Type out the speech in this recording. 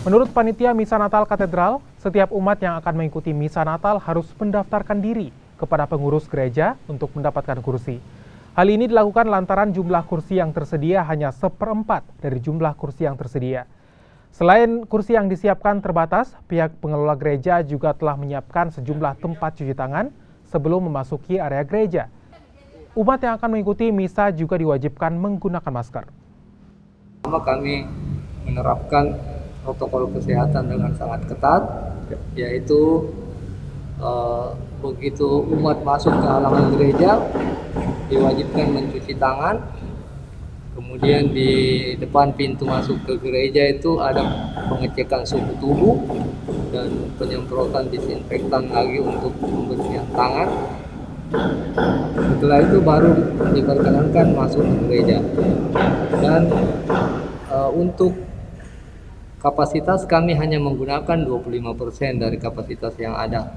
Menurut panitia Misa Natal Katedral, setiap umat yang akan mengikuti Misa Natal harus mendaftarkan diri kepada pengurus gereja untuk mendapatkan kursi. Hal ini dilakukan lantaran jumlah kursi yang tersedia hanya 1/4 dari jumlah kursi yang tersedia. Selain kursi yang disiapkan terbatas, pihak pengelola gereja juga telah menyiapkan sejumlah tempat cuci tangan sebelum memasuki area gereja. Umat yang akan mengikuti misa juga diwajibkan menggunakan masker. Kami menerapkan protokol kesehatan dengan sangat ketat, yaitu begitu umat masuk ke halaman gereja diwajibkan mencuci tangan. Kemudian di depan pintu masuk ke gereja itu ada pengecekan suhu tubuh dan penyemprotan disinfektan lagi untuk pembersihan tangan. Setelah itu baru diperkenankan masuk ke gereja. Dan untuk kapasitas kami hanya menggunakan 25% dari kapasitas yang ada.